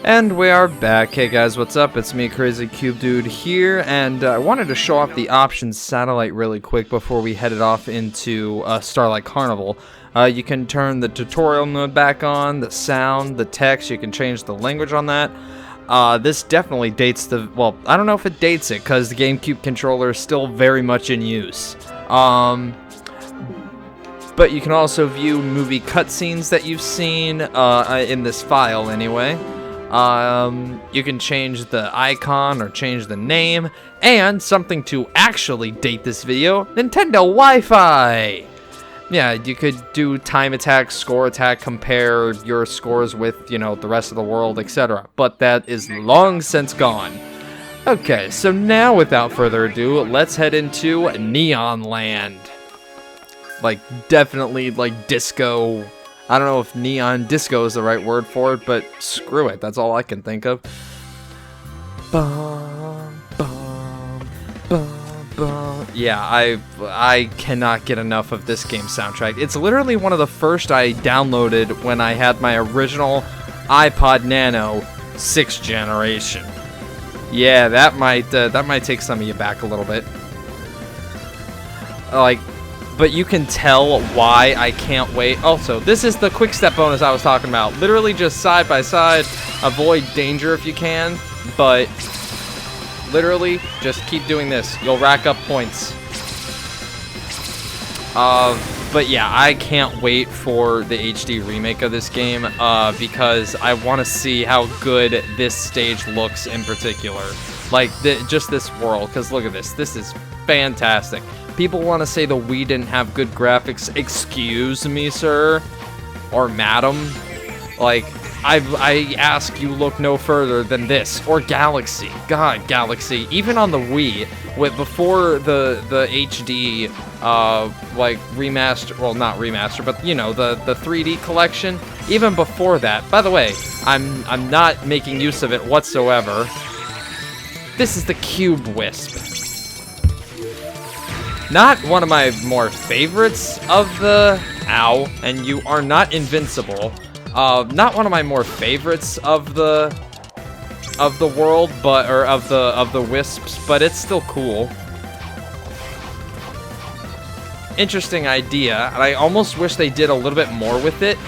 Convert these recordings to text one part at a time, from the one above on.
And we are back. Hey guys, what's up? It's me, Crazy Cube Dude here, and I wanted to show off the options Satellite really quick before we headed off into Starlight Carnival. You can turn the tutorial mode back on, the sound, the text, you can change the language on that. This definitely dates the, well, I don't know if it dates it, because the GameCube controller is still very much in use. But you can also view movie cutscenes that you've seen in this file anyway. You can change the icon or change the name, and something to actually date this video, Nintendo Wi-Fi! Yeah, you could do time attack, score attack, compare your scores with, you know, the rest of the world, etc. But that is long since gone. Okay, so now without further ado, let's head into Neon Land. Like, definitely, like, disco. I don't know if neon disco is the right word for it, but screw it. That's all I can think of. Bum, bum, bum, bum. Yeah, I cannot get enough of this game soundtrack. It's literally one of the first I downloaded when I had my original iPod Nano 6th generation. Yeah, that might take some of you back a little bit. Like, but you can tell why I can't wait. Also, this is the quick step bonus I was talking about. Literally just side by side, avoid danger if you can, but literally just keep doing this. You'll rack up points. But yeah, I can't wait for the HD remake of this game because I want to see how good this stage looks in particular. Like, just this world, because look at this. This is fantastic. People want to say the Wii didn't have good graphics. Excuse me, sir. Or madam. Like, I ask you look no further than this. Or Galaxy. God, Galaxy. Even on the Wii, before the HD, like, remaster, well, not remaster, but, you know, the 3D collection, even before that. By the way, I'm not making use of it whatsoever. This is the Cube Wisp. Not one of my more favorites of the... Ow. And you are not invincible. Not one of my more favorites of the world, but... Or of the Wisps, but it's still cool. Interesting idea, and I almost wish they did a little bit more with it.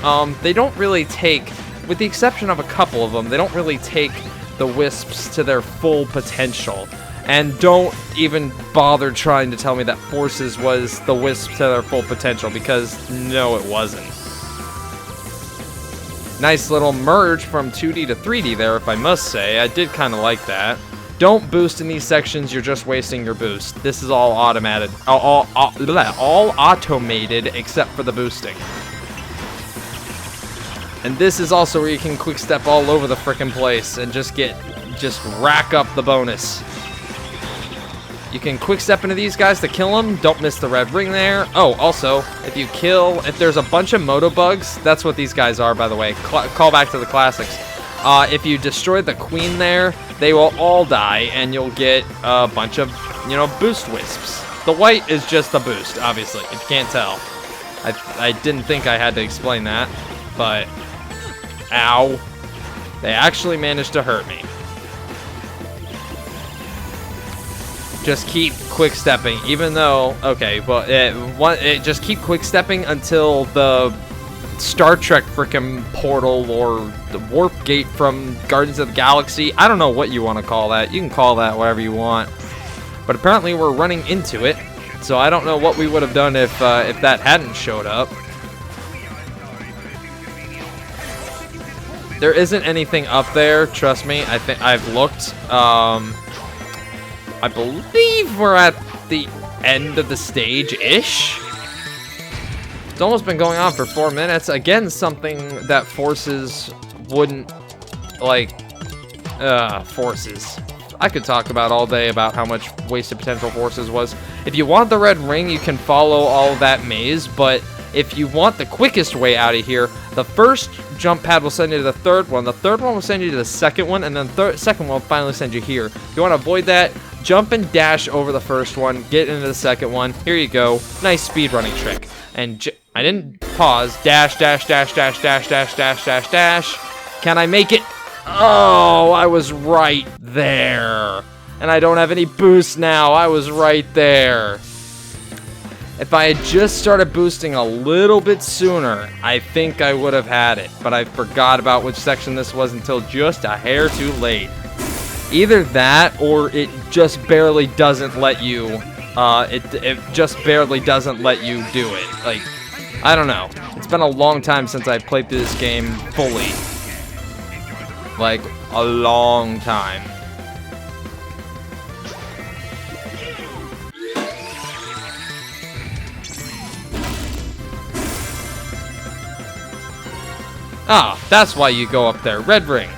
They don't really take... With the exception of a couple of them, they don't really take the Wisps to their full potential. And don't even bother trying to tell me that Forces was the Wisp to their full potential, because no, it wasn't. Nice little merge from 2D to 3D there, if I must say. I did kind of like that. Don't boost in these sections, you're just wasting your boost. This is all automated. All automated except for the boosting. And this is also where you can quick step all over the frickin' place and just rack up the bonus. You can quick step into these guys to kill them. Don't miss the red ring there. Oh, also, if there's a bunch of moto bugs, that's what these guys are, by the way. Call back to the classics. If you destroy the queen there, they will all die, and you'll get a bunch of, you know, boost wisps. The white is just the boost, obviously, if you can't tell. I didn't think I had to explain that, but... Ow. They actually managed to hurt me. Just keep quick stepping, even though, okay, well, just keep quick stepping until the Star Trek frickin' portal or the warp gate from Guardians of the Galaxy. I don't know what you want to call that. You can call that whatever you want. But apparently we're running into it, so I don't know what we would have done if that hadn't showed up. There isn't anything up there, trust me. I think I've looked. I believe we're at the end of the stage-ish. It's almost been going on for 4 minutes. Again, something that Forces wouldn't, like, Forces. I could talk about all day about how much wasted potential Forces was. If you want the red ring, you can follow all of that maze, but if you want the quickest way out of here, the first jump pad will send you to the third one, the third one will send you to the second one, and then the second one will finally send you here. If you want to avoid that, jump and dash over the first one, get into the second one. Here you go. Nice speedrunning trick. And I didn't pause. Dash, dash, dash, dash, dash, dash, dash, dash, dash. Can I make it? Oh, I was right there. And I don't have any boost now. I was right there. If I had just started boosting a little bit sooner, I think I would have had it. But I forgot about which section this was until just a hair too late. Either that, or it just barely doesn't let you, it just barely doesn't let you do it. Like, I don't know. It's been a long time since I played through this game fully. Like, a long time. Ah, that's why you go up there. Red ring.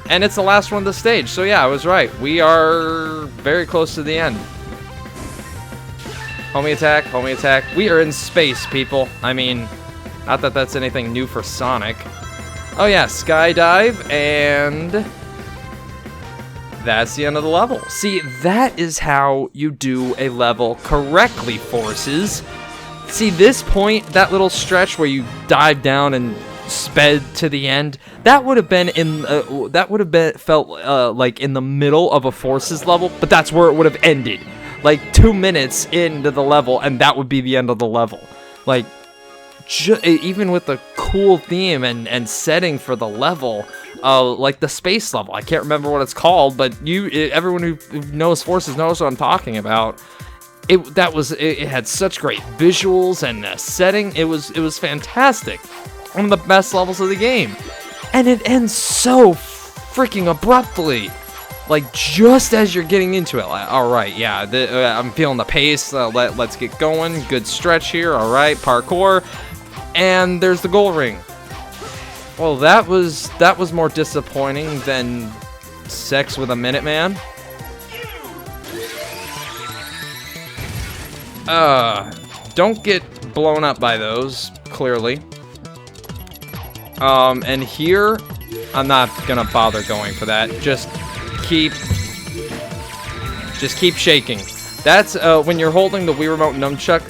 And it's the last one of the stage. So yeah, I was right. We are very close to the end. Homie attack, homie attack. We are in space, people. I mean, not that that's anything new for Sonic. Oh yeah, skydive, and that's the end of the level. See, that is how you do a level correctly, Forces. See, this point, that little stretch where you dive down and sped to the end, that would have been in felt like in the middle of a Forces level, but that's where it would have ended, like 2 minutes into the level, and that would be the end of the level. Like, even with the cool theme and setting for the level, like the space level, I can't remember what it's called, but everyone who knows Forces knows what I'm talking about. It had such great visuals and setting. It was fantastic. One of the best levels of the game. And it ends so freaking abruptly. Like, just as you're getting into it. Like, alright, yeah, I'm feeling the pace. Let's get going. Good stretch here. Alright, parkour. And there's the goal ring. Well, that was more disappointing than sex with a Minuteman. Don't get blown up by those, clearly. And here, I'm not gonna bother going for that. Just keep shaking. That's when you're holding the Wii Remote nunchuck.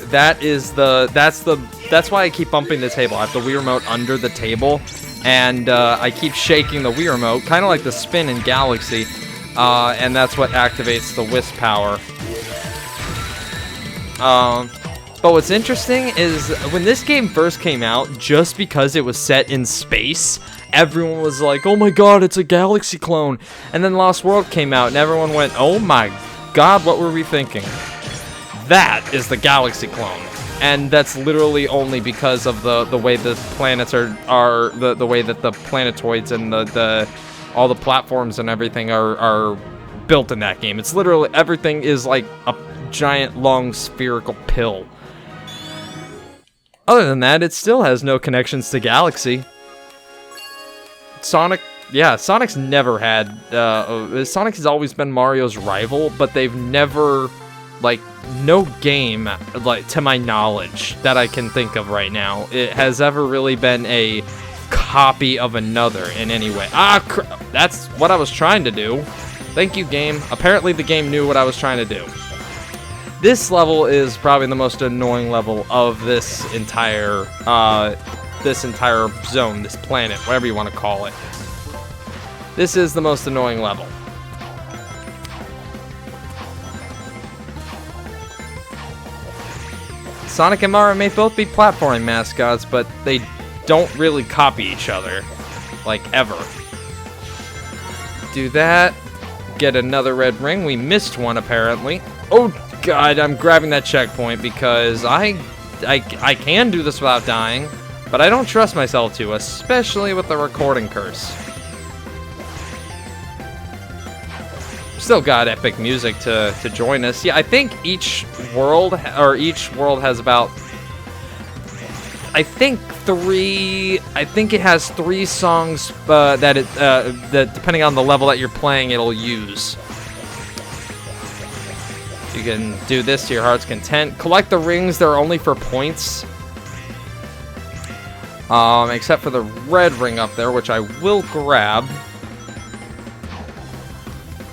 That's why I keep bumping the table. I have the Wii Remote under the table, and I keep shaking the Wii Remote, kind of like the spin in Galaxy, and that's what activates the Wisp power. But what's interesting is when this game first came out, just because it was set in space, everyone was like, oh my god, it's a Galaxy clone. And then Lost World came out and everyone went, oh my god, what were we thinking? That is the Galaxy clone. And that's literally only because of the way the planets are the way that the planetoids and all the platforms and everything are built in that game. It's literally, everything is like a giant long spherical pill. Other than that, it still has no connections to Galaxy. Sonic's never had, Sonic has always been Mario's rival, but they've never, like, no game, like, to my knowledge, that I can think of right now, it has ever really been a copy of another in any way. That's what I was trying to do. Thank you, game. Apparently the game knew what I was trying to do. This level is probably the most annoying level of this entire zone, this planet, whatever you want to call it. This is the most annoying level. Sonic and Mario may both be platforming mascots, but they don't really copy each other, like, ever. Do that. Get another red ring. We missed one, apparently. Oh, God, I'm grabbing that checkpoint because I can do this without dying, but I don't trust myself to, especially with the recording curse. Still got epic music to join us. Yeah, I think each world has about, I think it has 3 songs that depending on the level that you're playing, it'll use. You can do this to your heart's content. Collect the rings, they're only for points. Except for the red ring up there, which I will grab.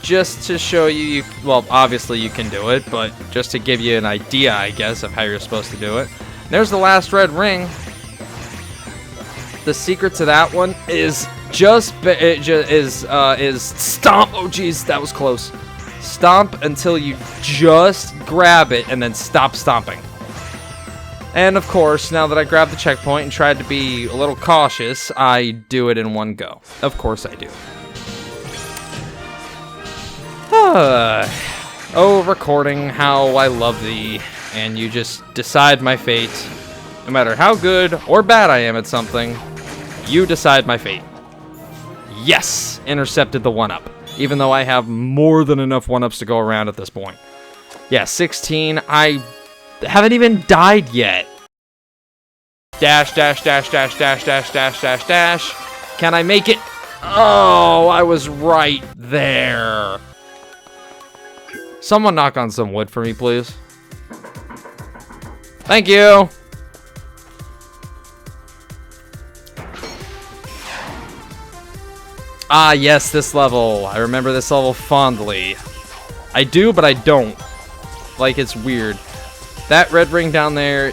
Just to show you, well, obviously you can do it, but just to give you an idea, I guess, of how you're supposed to do it. There's the last red ring. The secret to that one is is stomp. Oh jeez, that was close. Stomp until you just grab it and then stop stomping. And of course, now that I grabbed the checkpoint and tried to be a little cautious, I do it in one go. Of course I do. Oh, recording, how I love thee. And you just decide my fate. No matter how good or bad I am at something, you decide my fate. Yes! Intercepted the 1-up. Even though I have more than enough 1-ups to go around at this point. Yeah, 16. I haven't even died yet. Dash, dash, dash, dash, dash, dash, dash, dash, dash. Can I make it? Oh, I was right there. Someone knock on some wood for me, please. Thank you. Ah, yes, this level. I remember this level fondly. I do, but I don't. Like, it's weird. That red ring down there,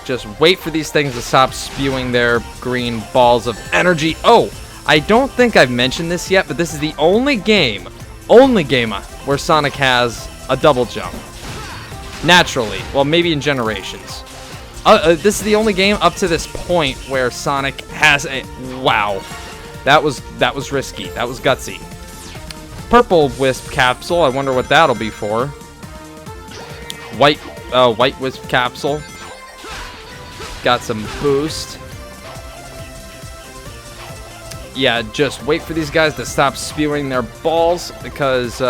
just wait for these things to stop spewing their green balls of energy. Oh, I don't think I've mentioned this yet, but this is the only game where Sonic has a double jump. Naturally. Well, maybe in Generations. This is the only game up to this point where Sonic has a... Wow. That was risky. That was gutsy. Purple Wisp capsule. I wonder what that'll be for. White Wisp capsule. Got some boost. Yeah, just wait for these guys to stop spewing their balls because,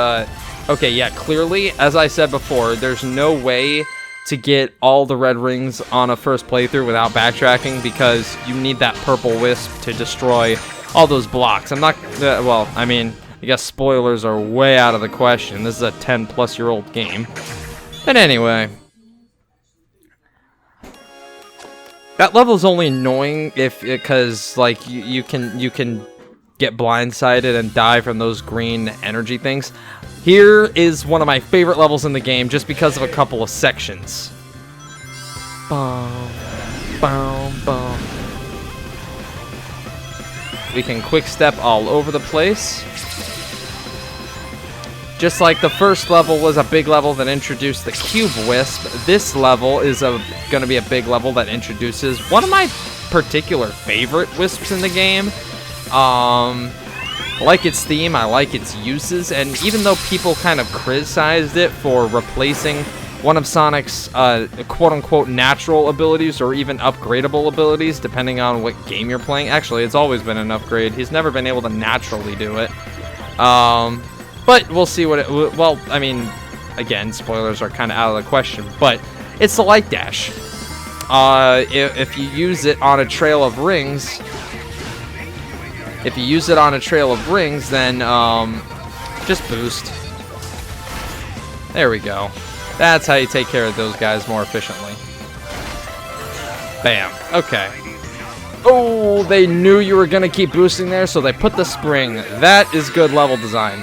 okay, yeah, clearly, as I said before, there's no way to get all the red rings on a first playthrough without backtracking because you need that purple wisp to destroy all those blocks. I'm not, well, I mean, I guess spoilers are way out of the question. This is a 10-plus-year-old game. But anyway. That level's only annoying because like you can get blindsided and die from those green energy things. Here is one of my favorite levels in the game just because of a couple of sections. Boom, boom, boom. We can quick step all over the place. Just like the first level was a big level that introduced the Cube Wisp, this level is going to be a big level that introduces one of my particular favorite Wisps in the game. I like its theme, I like its uses, and even though people kind of criticized it for replacing one of Sonic's quote-unquote natural abilities or even upgradable abilities, depending on what game you're playing. Actually, it's always been an upgrade. He's never been able to naturally do it. But we'll see what it... Well, I mean, again, spoilers are kind of out of the question, but it's the Light Dash. If you use it on a trail of rings... If you use it on a trail of rings, then, just boost. There we go. That's how you take care of those guys more efficiently. Bam. Okay. Oh, they knew you were going to keep boosting there, so they put the spring. That is good level design.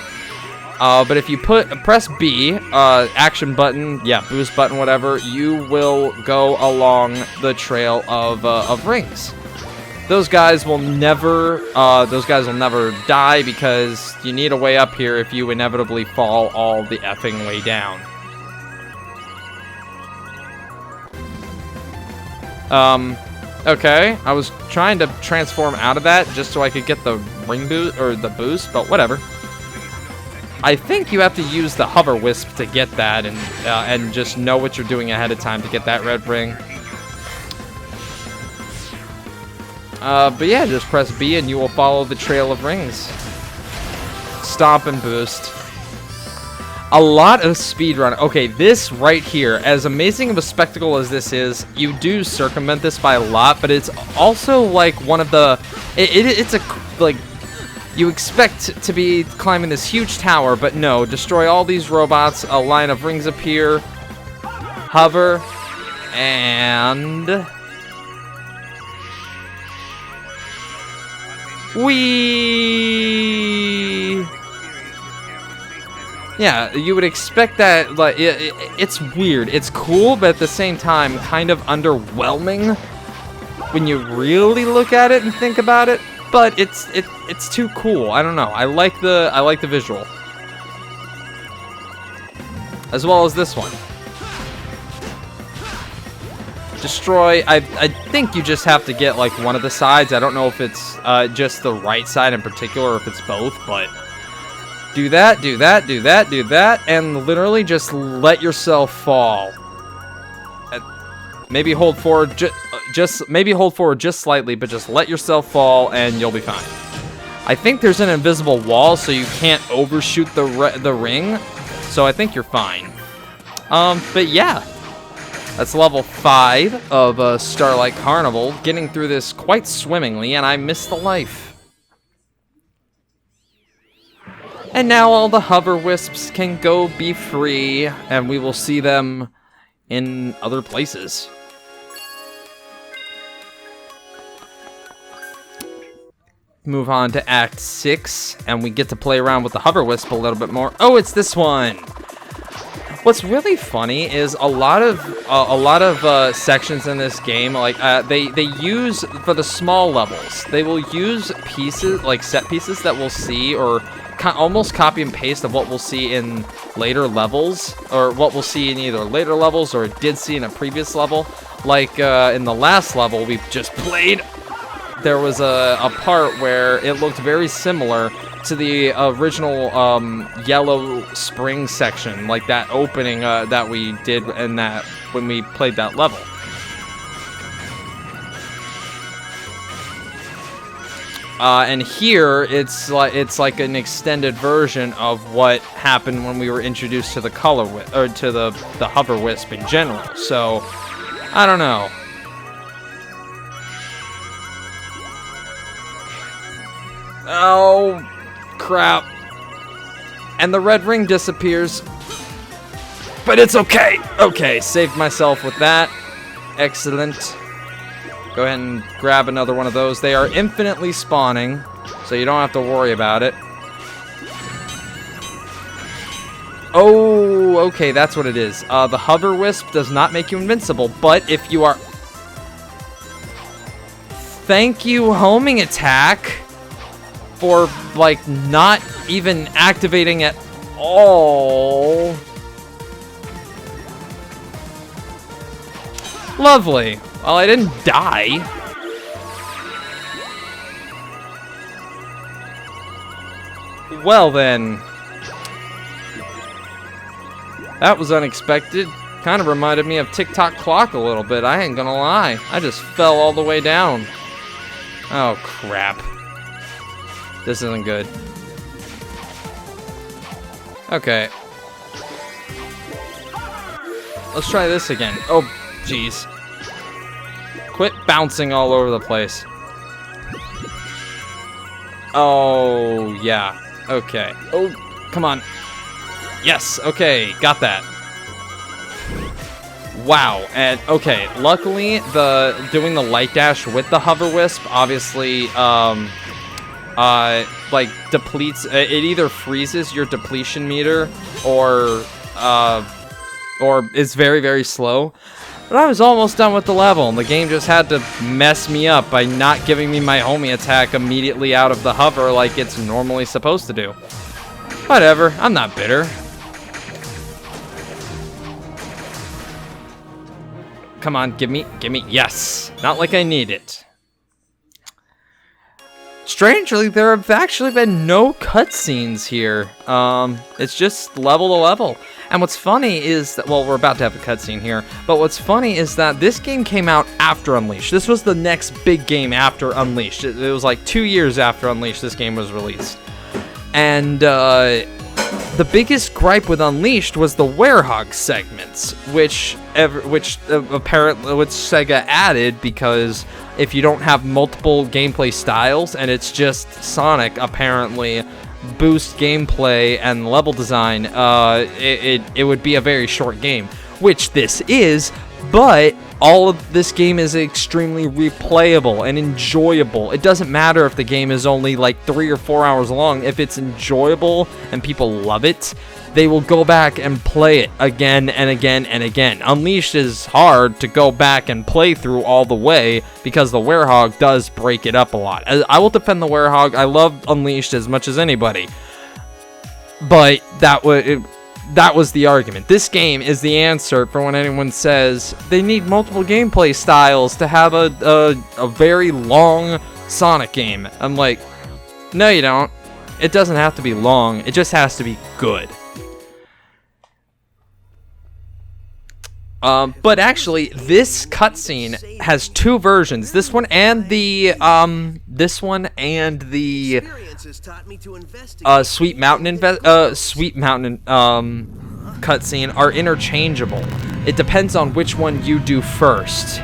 But if you press B, action button, yeah, boost button, whatever, you will go along the trail of rings. Those guys will never die because you need a way up here if you inevitably fall all the effing way down. Okay, I was trying to transform out of that just so I could get the ring boost, or the boost, but whatever. I think you have to use the hover wisp to get that, and just know what you're doing ahead of time to get that red ring. But yeah, just press B and you will follow the trail of rings. Stomp and boost. A lot of speedrun. Okay, this right here, as amazing of a spectacle as this is, you do circumvent this by a lot, but it's also like one of the... It's a, like... You expect to be climbing this huge tower, but no. Destroy all these robots, a line of rings appear, hover, and... Whee! Yeah, you would expect that, like, it's weird. It's cool, but at the same time, kind of underwhelming when you really look at it and think about it. but it's too cool. I don't know. I like the visual. As well as this one. Destroy. I think you just have to get like one of the sides. I don't know if it's just the right side in particular or if it's both, but do that, do that, do that, do that, and literally just let yourself fall. Maybe hold forward maybe hold forward just slightly, but just let yourself fall and you'll be fine. I think there's an invisible wall so you can't overshoot the ring. So I think you're fine. But yeah, that's level 5 of Starlight Carnival. Getting through this quite swimmingly, and I missed the life. And now all the hover wisps can go be free, and we will see them in other places. Move on to Act 6, and we get to play around with the hover wisp a little bit more. Oh, it's this one! What's really funny is a lot of sections in this game, like they use for the small levels, they will use pieces like set pieces that we'll see, or almost copy and paste of what we'll see in later levels, or what we'll see in either later levels or did see in a previous level. Like in the last level we just played, there was a part where it looked very similar to the original yellow spring section, like that opening that we did in that when we played that level. And here it's like an extended version of what happened when we were introduced to the color or to the hover wisp in general. So I don't know. Oh crap. And the red ring disappears. But it's okay. Okay, saved myself with that. Excellent. Go ahead and grab another one of those. They are infinitely spawning, so you don't have to worry about it. Oh, okay, that's what it is. The hover wisp does not make you invincible, but if you are... Thank you, homing attack, for, like, not even activating at all. Lovely. Well, I didn't die. Well then. That was unexpected. Kind of reminded me of Tick-Tock Clock a little bit, I ain't gonna lie. I just fell all the way down. Oh, crap. This isn't good. Okay. Let's try this again. Oh, jeez. Quit bouncing all over the place. Oh, yeah. Okay. Oh, come on. Yes, okay, got that. Wow, and okay, luckily doing the light dash with the hover wisp obviously like depletes it, either freezes your depletion meter or is very, very slow. But I was almost done with the level, and the game just had to mess me up by not giving me my homie attack immediately out of the hover like it's normally supposed to do. Whatever, I'm not bitter. Come on, give me, yes! Not like I need it. Strangely, there have actually been no cutscenes here. It's just level to level. And what's funny is that, well, we're about to have a cutscene here, but what's funny is that this game came out after Unleashed. This was the next big game after Unleashed. It was like 2 years after Unleashed this game was released. And the biggest gripe with Unleashed was the werehog segments, which Sega added because if you don't have multiple gameplay styles and it's just Sonic apparently boost gameplay and level design, it would be a very short game, which this is, but all of this game is extremely replayable and enjoyable. It doesn't matter if the game is only like 3 or 4 hours long. If it's enjoyable and people love it, they will go back and play it again and again and again. Unleashed is hard to go back and play through all the way because the Werehog does break it up a lot. I will defend the Werehog. I love Unleashed as much as anybody. But that was the argument. This game is the answer for when anyone says they need multiple gameplay styles to have a very long Sonic game. I'm like, no you don't. It doesn't have to be long. It just has to be good. But actually, this cutscene has 2 versions. This one and the Sweet Mountain cutscene are interchangeable. It depends on which one you do first.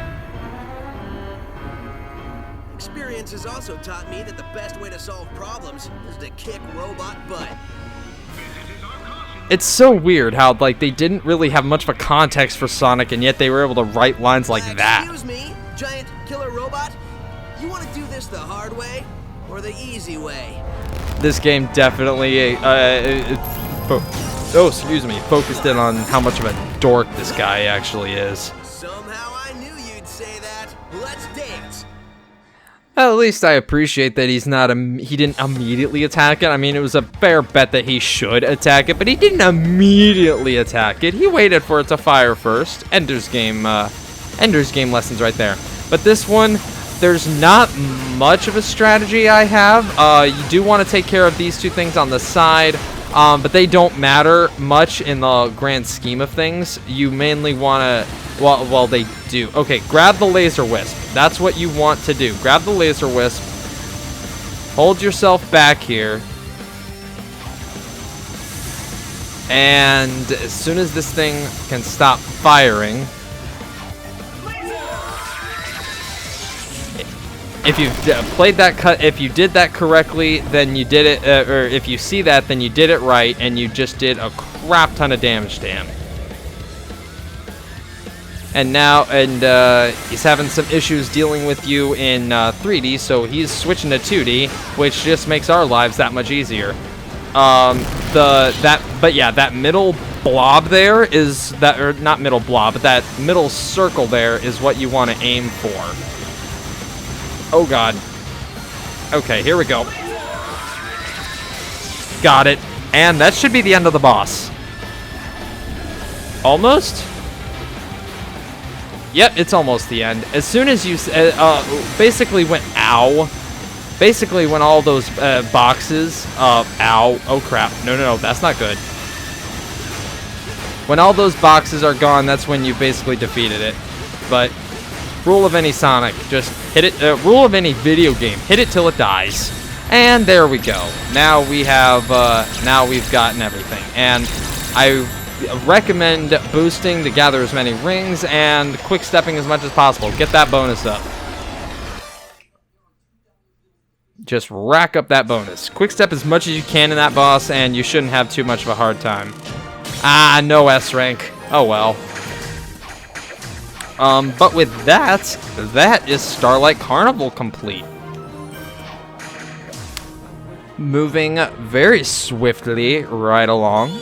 Experience has also taught me that the best way to solve problems is to kick robot butt. It's so weird how, like, they didn't really have much of a context for Sonic, and yet they were able to write lines like that. Excuse me, giant killer robot? You want to do this the hard way or the easy way? This game definitely, focused in on how much of a dork this guy actually is. Somehow I knew you'd say that. Let's dance. At least I appreciate that he didn't immediately attack it. I mean, it was a fair bet that he should attack it, but he didn't immediately attack it. He waited for it to fire first. Ender's Game lessons right there. But this one, there's not much of a strategy I have. You do want to take care of these 2 things on the side, but they don't matter much in the grand scheme of things. You mainly want to... Well, they do. Okay, grab the laser wisp. That's what you want to do. Grab the laser wisp. Hold yourself back here. And as soon as this thing can stop firing... If you've played that cut, if you did that correctly, then you did it, or if you see that, then you did it right, and you just did a crap ton of damage to him. And now, he's having some issues dealing with you in 3D, so he's switching to 2D, which just makes our lives that much easier. That middle blob there is that, or not middle blob, but that middle circle there is what you want to aim for. Oh god. Okay, here we go. Got it. And that should be the end of the boss. Almost? Yep, it's almost the end. As soon as you basically when all those boxes, ow, oh crap, no, that's not good. When all those boxes are gone, that's when you basically defeated it. But rule of any Sonic, just hit it. Rule of any video game, hit it till it dies. And there we go. Now we have, now we've gotten everything. And I recommend boosting to gather as many rings and quick stepping as much as possible. Get that bonus up. Just rack up that bonus. Quick step as much as you can in that boss, and you shouldn't have too much of a hard time. Ah, no S rank. Oh well. But with that is Starlight Carnival complete. Moving very swiftly right along.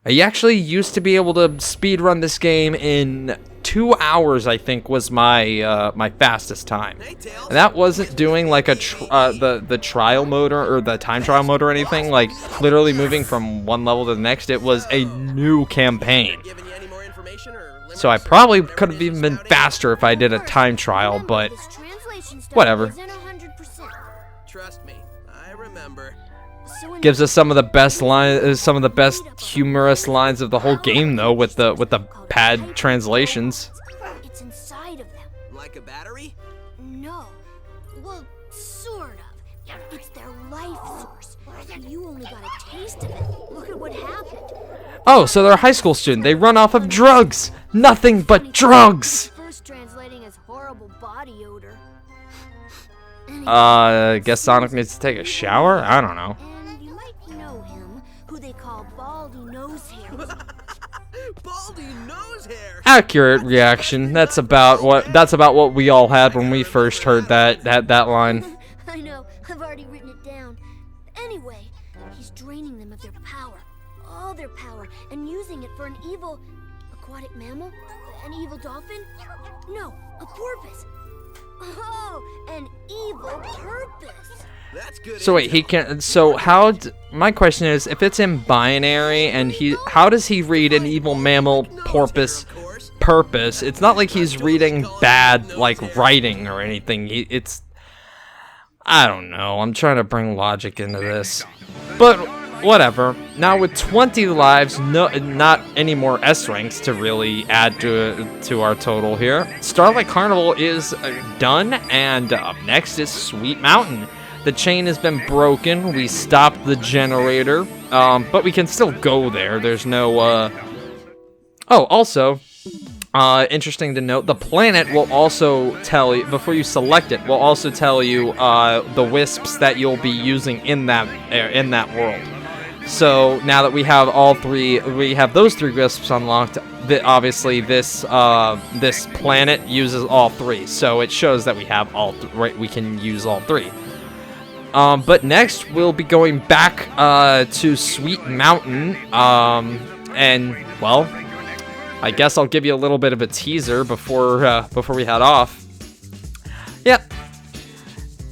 I actually used to be able to speedrun this game in 2 hours, I think, was my my fastest time. And that wasn't doing like a the trial mode or the time trial mode or anything, like literally moving from one level to the next. It was a new campaign. So I probably could have even been faster if I did a time trial, but whatever. Trust me, I remember. Gives us some of the best lines, some of the best humorous lines of the whole game, though, with the pad translations. It's inside of them. Like a battery? No. Well, sort of. It's their life source. You only got a taste of it. Look at what happened. Oh, so they're a high school student. They run off of drugs. Nothing but drugs. First translating as horrible body odor. Guess Sonic needs to take a shower? I don't know. And you might know him, who they call Baldy Nose Hair. baldy nose hair. Accurate reaction. That's about what we all had when we first heard that line. I know, I've already written it down. Anyway, he's draining them of their power. All their power, and using it for an evil aquatic mammal? An evil dolphin? No, a porpoise. Oh, an evil purpose. That's good. So wait, he can. So my question is, if it's in binary and how does he read an evil mammal porpoise purpose? It's not like he's reading bad like writing or anything. It's I don't know. I'm trying to bring logic into this, but whatever. Now with 20 lives, not any more S ranks to really add to our total here. Starlight Carnival is done, and up next is Sweet Mountain. The chain has been broken. We stopped the generator, but we can still go there. There's no. Oh, also, interesting to note, the planet will also tell you before you select it. Will also tell you the wisps that you'll be using in that world. So now that we have those 3 wisps unlocked, obviously this planet uses all 3. So it shows that we have we can use all 3. But next we'll be going back to Sweet Mountain, and well, I guess I'll give you a little bit of a teaser before we head off. Yep.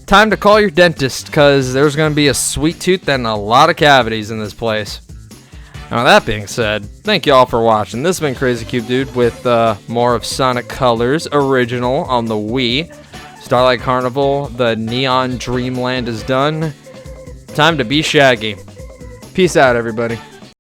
Time to call your dentist, because there's going to be a sweet tooth and a lot of cavities in this place. Now that being said, thank you all for watching. This has been Crazy Cube Dude with more of Sonic Colors original on the Wii. Starlight Carnival, the Neon Dreamland is done. Time to be Shaggy. Peace out, everybody.